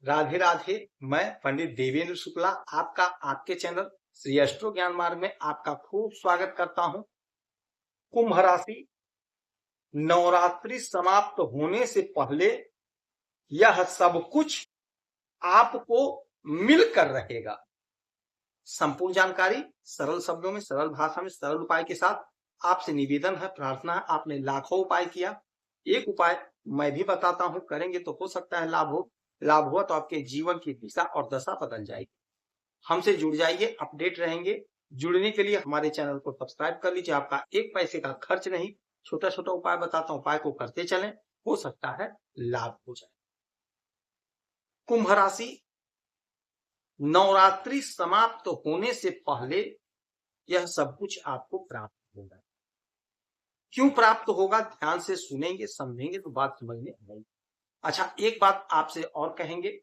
राधे राधे। मैं पंडित देवेंद्र शुक्ला आपका आपके चैनल श्री एस्ट्रो ज्ञान मार्ग में आपका खूब स्वागत करता हूं। कुंभ राशि, नवरात्रि समाप्त होने से पहले यह सब कुछ आपको मिलकर रहेगा। संपूर्ण जानकारी सरल शब्दों में, सरल भाषा में, सरल उपाय के साथ आपसे निवेदन है, प्रार्थना है। आपने लाखों उपाय किया, एक उपाय मैं भी बताता हूं, करेंगे तो हो सकता है लाभ हुआ तो आपके जीवन की दिशा और दशा बदल जाएगी। हमसे जुड़ जाइए, अपडेट रहेंगे। जुड़ने के लिए हमारे चैनल को सब्सक्राइब कर लीजिए, आपका एक पैसे का खर्च नहीं। छोटा छोटा उपाय बताता हूं, उपाय को करते चलें, हो सकता है लाभ हो जाए। कुंभ राशि, नवरात्रि समाप्त होने से पहले यह सब कुछ आपको प्राप्त होगा। क्यों प्राप्त होगा, ध्यान से सुनेंगे, समझेंगे तो बात समझ में आएगी। अच्छा, एक बात आपसे और कहेंगे,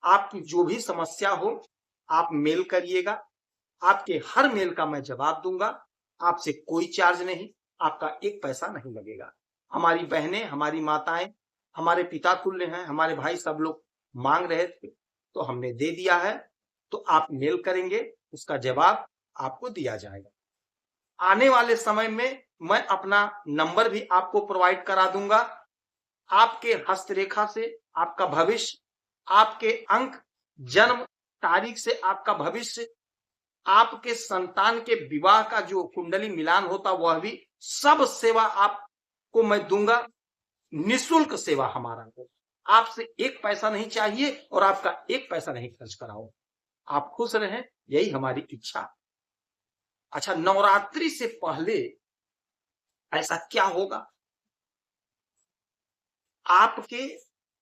आपकी जो भी समस्या हो आप मेल करिएगा, आपके हर मेल का मैं जवाब दूंगा। आपसे कोई चार्ज नहीं, आपका एक पैसा नहीं लगेगा। हमारी बहनें, हमारी माताएं, हमारे पिता तुल्य हैं, हमारे भाई सब लोग मांग रहे थे तो हमने दे दिया है। तो आप मेल करेंगे, उसका जवाब आपको दिया जाएगा। आने वाले समय में मैं अपना नंबर भी आपको प्रोवाइड करा दूंगा। आपके हस्तरेखा से आपका भविष्य, आपके अंक, जन्म तारीख से आपका भविष्य, आपके संतान के विवाह का जो कुंडली मिलान होता वह भी, सब सेवा आपको मैं दूंगा। निःशुल्क सेवा हमारा हो, आपसे एक पैसा नहीं चाहिए और आपका एक पैसा नहीं खर्च कराओ। आप खुश रहें, यही हमारी इच्छा। अच्छा, नवरात्रि से पहले ऐसा क्या होगा? आपके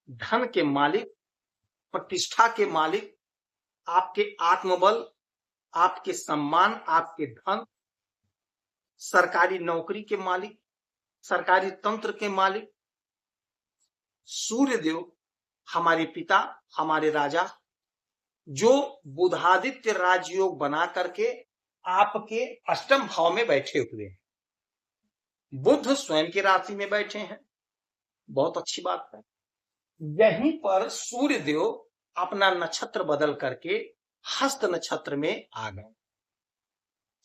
धन के मालिक, प्रतिष्ठा के मालिक, आपके आत्मबल, आपके सम्मान, आपके धन, सरकारी नौकरी के मालिक, सरकारी तंत्र के मालिक सूर्य देव, हमारे पिता, हमारे राजा, जो बुधादित्य राजयोग बना करके आपके अष्टम भाव में बैठे हुए हैं। बुध स्वयं की राशि में बैठे हैं, बहुत अच्छी बात है। यहीं पर सूर्य देव अपना नक्षत्र बदल करके हस्त नक्षत्र में आ गए।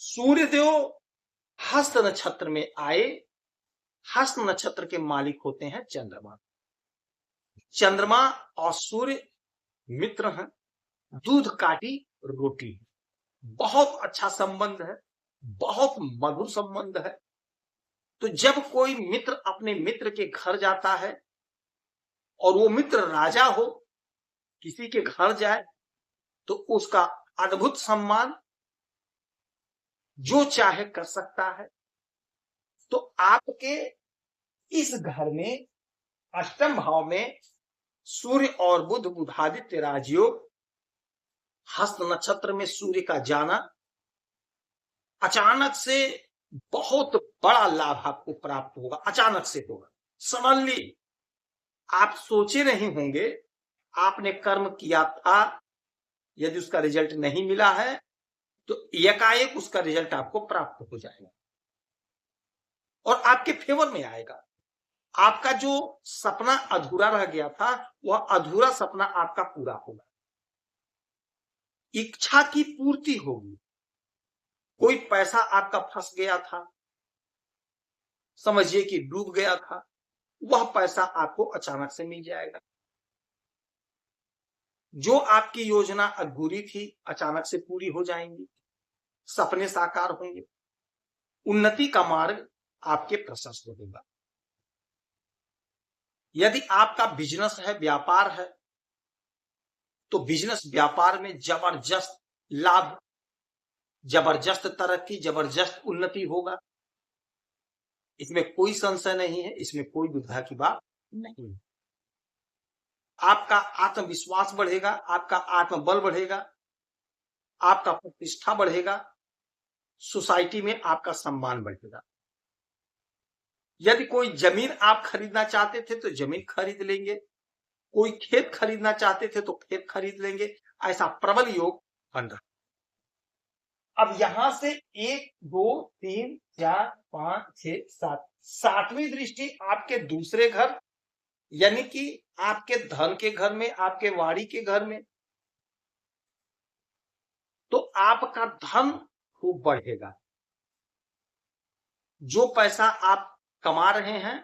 सूर्य देव हस्त नक्षत्र में आए। हस्त नक्षत्र के मालिक होते हैं चंद्रमा। चंद्रमा और सूर्य मित्र हैं, दूध काटी रोटी, बहुत अच्छा संबंध है, बहुत मधुर संबंध है। तो जब कोई मित्र अपने मित्र के घर जाता है और वो मित्र राजा हो, किसी के घर जाए तो उसका अद्भुत सम्मान, जो चाहे कर सकता है। तो आपके इस घर में अष्टम भाव में सूर्य और बुध, बुधादित्य राजयोग, हस्त नक्षत्र में सूर्य का जाना, अचानक से बहुत बड़ा लाभ आपको प्राप्त होगा। अचानक से होगा, सडनली। आप सोचे नहीं होंगे, आपने कर्म किया था, यदि उसका रिजल्ट नहीं मिला है तो एकाएक उसका रिजल्ट आपको प्राप्त हो जाएगा और आपके फेवर में आएगा। आपका जो सपना अधूरा रह गया था, वह अधूरा सपना आपका पूरा होगा। इच्छा की पूर्ति होगी। कोई पैसा आपका फंस गया था, समझिए कि डूब गया था, वह पैसा आपको अचानक से मिल जाएगा। जो आपकी योजना अधूरी थी, अचानक से पूरी हो जाएंगी, सपने साकार होंगे, उन्नति का मार्ग आपके प्रशस्त होगा। यदि आपका बिजनेस है, व्यापार है, तो बिजनेस व्यापार में जबरदस्त लाभ, जबरदस्त तरक्की, जबरदस्त उन्नति होगा। इसमें कोई संशय नहीं है, इसमें कोई दुविधा की बात नहीं है। आपका आत्मविश्वास बढ़ेगा, आपका आत्मबल बढ़ेगा, आपका प्रतिष्ठा बढ़ेगा, सोसाइटी में आपका सम्मान बढ़ेगा। यदि कोई जमीन आप खरीदना चाहते थे तो जमीन खरीद लेंगे, कोई खेत खरीदना चाहते थे तो खेत खरीद लेंगे। ऐसा प्रबल योग बन रहा। अब यहां से 1 2 3 4 5 6 7, सातवीं दृष्टि आपके दूसरे घर यानी कि आपके धन के घर में, आपके वाणी के घर में, तो आपका धन खूब बढ़ेगा। जो पैसा आप कमा रहे हैं,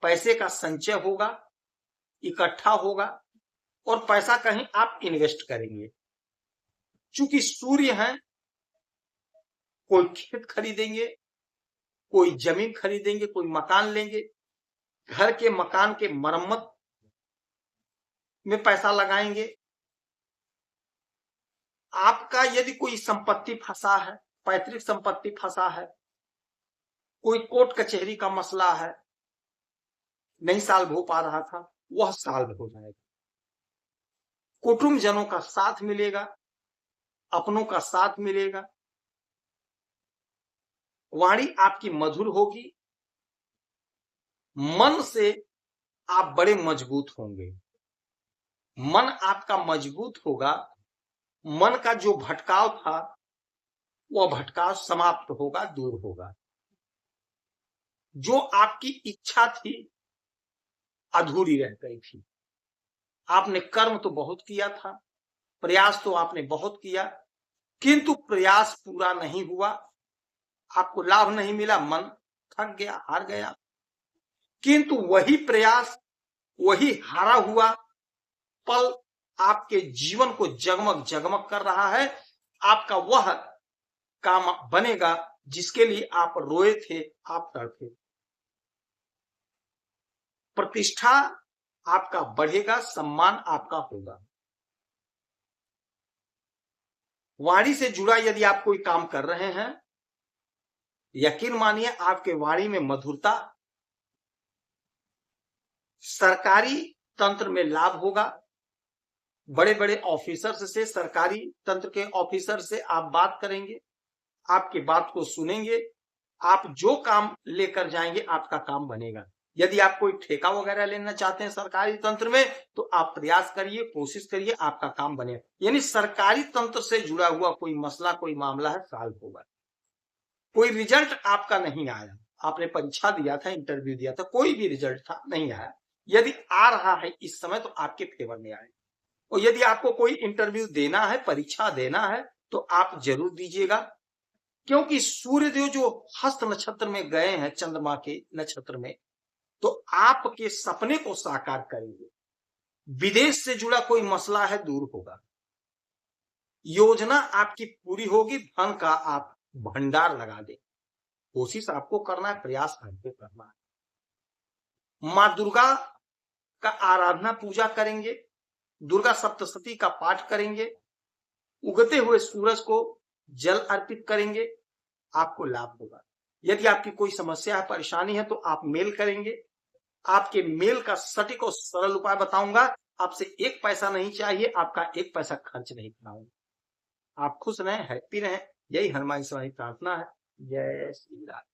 पैसे का संचय होगा, इकट्ठा होगा, और पैसा कहीं आप इन्वेस्ट करेंगे। चूंकि सूर्य हैं, कोई खेत खरीदेंगे, कोई जमीन खरीदेंगे, कोई मकान लेंगे, घर के मकान के मरम्मत में पैसा लगाएंगे। आपका यदि कोई संपत्ति फंसा है, पैतृक संपत्ति फंसा है, कोई कोर्ट कचहरी का मसला है, नहीं साल हो पा रहा था, वह साल हो जाएगा। कुटुंब जनों का साथ मिलेगा, अपनों का साथ मिलेगा, वाणी आपकी मधुर होगी, मन से आप बड़े मजबूत होंगे। मन आपका मजबूत होगा, मन का जो भटकाव था वह भटकाव समाप्त होगा, दूर होगा। जो आपकी इच्छा थी अधूरी रह गई थी, आपने कर्म तो बहुत किया था, प्रयास तो आपने बहुत किया, किंतु प्रयास पूरा नहीं हुआ, आपको लाभ नहीं मिला, मन थक गया, हार गया। किंतु वही प्रयास, वही हारा हुआ पल आपके जीवन को जगमग जगमग कर रहा है। आपका वह काम बनेगा जिसके लिए आप रोए थे, आप तड़पे। प्रतिष्ठा आपका बढ़ेगा, सम्मान आपका होगा। वाणी से जुड़ा यदि आप कोई काम कर रहे हैं, यकीन मानिए आपके वाणी में मधुरता, सरकारी तंत्र में लाभ होगा। बड़े बड़े ऑफिसर से, सरकारी तंत्र के ऑफिसर से आप बात करेंगे, आपकी बात को सुनेंगे, आप जो काम लेकर जाएंगे आपका काम बनेगा। यदि आप कोई ठेका वगैरह लेना चाहते हैं सरकारी तंत्र में, तो आप प्रयास करिए, कोशिश करिए, आपका काम बनेगा। यानी सरकारी तंत्र से जुड़ा हुआ कोई मसला, कोई मामला है, सॉल्व होगा। कोई रिजल्ट आपका नहीं आया, आपने परीक्षा दिया था, इंटरव्यू दिया था, कोई भी रिजल्ट था, नहीं आया, यदि आ रहा है इस समय तो आपके फेवर में आए। और यदि आपको कोई इंटरव्यू देना है, परीक्षा देना है, तो आप जरूर दीजिएगा, क्योंकि सूर्यदेव जो हस्त नक्षत्र में गए हैं, चंद्रमा के नक्षत्र में, तो आपके सपने को साकार करेंगे। विदेश से जुड़ा कोई मसला है, दूर होगा, योजना आपकी पूरी होगी, धन का आप भंडार लगा दे। कोशिश आपको करना है, प्रयास आपको करना है। मां दुर्गा का आराधना पूजा करेंगे, दुर्गा सप्तशती का पाठ करेंगे, उगते हुए सूरज को जल अर्पित करेंगे, आपको लाभ होगा। यदि आपकी कोई समस्या है, परेशानी है, तो आप मेल करेंगे, आपके मेल का सटीक और सरल उपाय बताऊंगा। आपसे एक पैसा नहीं चाहिए, आपका एक पैसा खर्च नहीं कराऊंगा। आप खुश रहें, हैप्पी रहें, यही हनुमान स्वामी प्रार्थना है। जय श्री राम।